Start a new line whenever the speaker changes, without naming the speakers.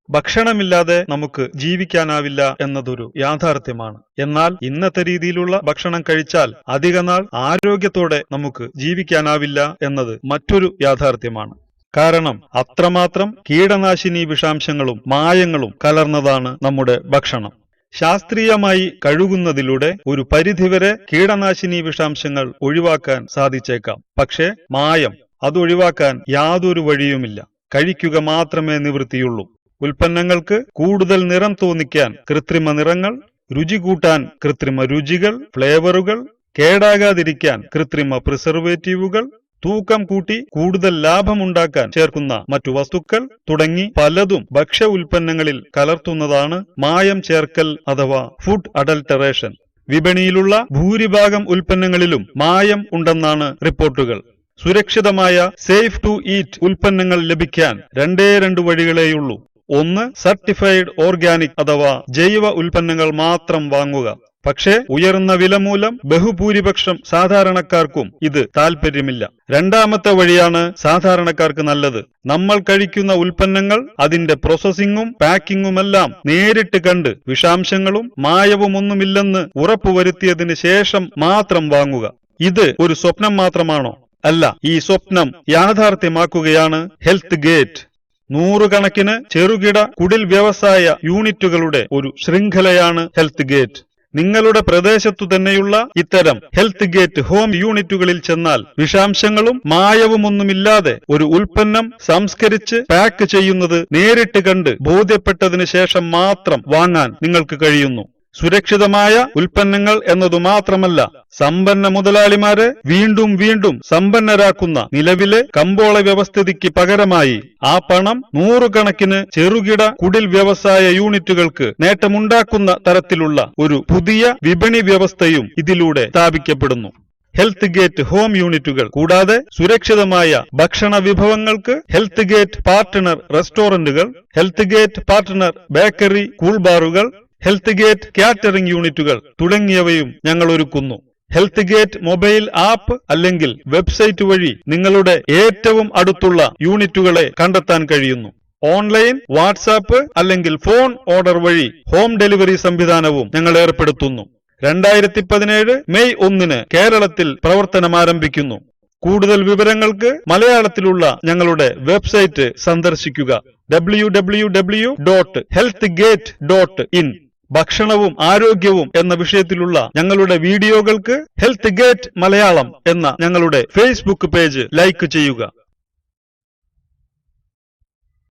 ഭക്ഷണമില്ലാതെ നമുക്ക് ജീവിക്കാനാവില്ല എന്നതൊരു യാഥാർത്ഥ്യമാണ്. എന്നാൽ ഇന്നത്തെ രീതിയിലുള്ള ഭക്ഷണം കഴിച്ചാൽ അധികനാൾ ആരോഗ്യത്തോടെ നമുക്ക് ജീവിക്കാനാവില്ല എന്നത് മറ്റൊരു യാഥാർത്ഥ്യമാണ്. കാരണം അത്രമാത്രം കീടനാശിനി വിഷാംശങ്ങളും മായങ്ങളും കലർന്നതാണ് നമ്മുടെ ഭക്ഷണം. ശാസ്ത്രീയമായി കഴുകുന്നതിലൂടെ ഒരു പരിധിവരെ കീടനാശിനി വിഷാംശങ്ങൾ ഒഴിവാക്കാൻ സാധിച്ചേക്കാം. പക്ഷേ മായം അതൊഴിവാക്കാൻ യാതൊരു വഴിയുമില്ല. കഴിക്കുക മാത്രമേ നിവൃത്തിയുള്ളൂ. ഉൽപ്പന്നങ്ങൾക്ക് കൂടുതൽ നിറം തോന്നിക്കാൻ കൃത്രിമ നിറങ്ങൾ, രുചി കൂട്ടാൻ കൃത്രിമ രുചികൾ, ഫ്ലേവറുകൾ, കേടാകാതിരിക്കാൻ കൃത്രിമ പ്രിസർവേറ്റീവുകൾ, തൂക്കം കൂട്ടി കൂടുതൽ ലാഭമുണ്ടാക്കാൻ ചേർക്കുന്ന മറ്റു വസ്തുക്കൾ തുടങ്ങി പലതും ഭക്ഷ്യ ഉൽപ്പന്നങ്ങളിൽ കലർത്തുന്നതാണ് മായം ചേർക്കൽ അഥവാ ഫുഡ് അഡൾട്ടറേഷൻ. വിപണിയിലുള്ള ഭൂരിഭാഗം ഉൽപ്പന്നങ്ങളിലും മായം ഉണ്ടെന്നാണ് റിപ്പോർട്ടുകൾ. സുരക്ഷിതമായ സേഫ് ടു ഈറ്റ് ഉൽപ്പന്നങ്ങൾ ലഭിക്കാൻ രണ്ട് വഴികളേയുള്ളൂ. ഒന്ന്, സർട്ടിഫൈഡ് ഓർഗാനിക് അഥവാ ജൈവ ഉൽപ്പന്നങ്ങൾ മാത്രം വാങ്ങുക. പക്ഷേ ഉയർന്ന വില മൂലം ബഹുഭൂരിപക്ഷം സാധാരണക്കാർക്കും ഇത് താല്പര്യമില്ല. രണ്ടാമത്തെ വഴിയാണ് സാധാരണക്കാർക്ക് നല്ലത്. നമ്മൾ കഴിക്കുന്ന ഉൽപ്പന്നങ്ങൾ അതിന്റെ പ്രോസസ്സിംഗും പാക്കിങ്ങുമെല്ലാം നേരിട്ട് കണ്ട് വിഷാംശങ്ങളും മായവുമൊന്നുമില്ലെന്ന് ഉറപ്പുവരുത്തിയതിന് ശേഷം മാത്രം വാങ്ങുക. ഇത് ഒരു സ്വപ്നം മാത്രമാണോ? അല്ല, ഈ സ്വപ്നം യാഥാർത്ഥ്യമാക്കുകയാണ് ഹെൽത്ത് ഗേറ്റ്. നൂറുകണക്കിന് ചെറുകിട കുടിൽ വ്യവസായ യൂണിറ്റുകളുടെ ഒരു ശൃംഖലയാണ് ഹെൽത്ത് ഗേറ്റ്. നിങ്ങളുടെ പ്രദേശത്തു തന്നെയുള്ള ഇത്തരം ഹെൽത്ത് ഗേറ്റ് ഹോം യൂണിറ്റുകളിൽ ചെന്നാൽ വിഷാംശങ്ങളും മായവുമൊന്നുമില്ലാതെ ഒരു ഉൽപ്പന്നം സംസ്കരിച്ച് പാക്ക് ചെയ്യുന്നത് നേരിട്ട് കണ്ട് ബോധ്യപ്പെട്ടതിന് ശേഷം മാത്രം വാങ്ങാൻ നിങ്ങൾക്ക് കഴിയുന്നു. സുരക്ഷിതമായ ഉൽപ്പന്നങ്ങൾ എന്നതു മാത്രമല്ല, സമ്പന്ന മുതലാളിമാരെ വീണ്ടും വീണ്ടും സമ്പന്നരാക്കുന്ന നിലവിലെ കമ്പോള വ്യവസ്ഥിതിക്ക് പകരമായി ആ പണം നൂറുകണക്കിന് ചെറുകിട കുടിൽ വ്യവസായ യൂണിറ്റുകൾക്ക് നേട്ടമുണ്ടാക്കുന്ന തരത്തിലുള്ള ഒരു പുതിയ വിപണി വ്യവസ്ഥയും ഇതിലൂടെ സ്ഥാപിക്കപ്പെടുന്നു. ഹെൽത്ത് ഗേറ്റ് ഹോം യൂണിറ്റുകൾ കൂടാതെ സുരക്ഷിതമായ ഭക്ഷണ വിഭവങ്ങൾക്ക് ഹെൽത്ത് ഗേറ്റ് പാർട്ട്ണർ റെസ്റ്റോറന്റുകൾ, ഹെൽത്ത് ഗേറ്റ് പാർട്ട്ണർ ബേക്കറി, കൂൾബാറുകൾ, ഹെൽത്ത് ഗേറ്റ് കാറ്ററിംഗ് യൂണിറ്റുകൾ തുടങ്ങിയവയും ഞങ്ങൾ ഒരുക്കുന്നു. ഹെൽത്ത് ഗേറ്റ് മൊബൈൽ ആപ്പ് അല്ലെങ്കിൽ വെബ്സൈറ്റ് വഴി നിങ്ങളുടെ ഏറ്റവും അടുത്തുള്ള യൂണിറ്റുകളെ കണ്ടെത്താൻ കഴിയുന്നു. ഓൺലൈൻ, വാട്സാപ്പ് അല്ലെങ്കിൽ ഫോൺ ഓർഡർ വഴി ഹോം ഡെലിവറി സംവിധാനവും ഞങ്ങൾ ഏർപ്പെടുത്തുന്നു. 2017 മെയ് 1 കേരളത്തിൽ പ്രവർത്തനമാരംഭിക്കുന്നു. കൂടുതൽ വിവരങ്ങൾക്ക് മലയാളത്തിലുള്ള ഞങ്ങളുടെ വെബ്സൈറ്റ് സന്ദർശിക്കുക www.healthgate.in. ഭക്ഷണവും ആരോഗ്യവും എന്ന വിഷയത്തിലുള്ള ഞങ്ങളുടെ വീഡിയോകൾക്ക് ഹെൽത്ത് ഗേറ്റ് മലയാളം എന്ന ഞങ്ങളുടെ ഫേസ്ബുക്ക് പേജ് ലൈക്ക് ചെയ്യുക.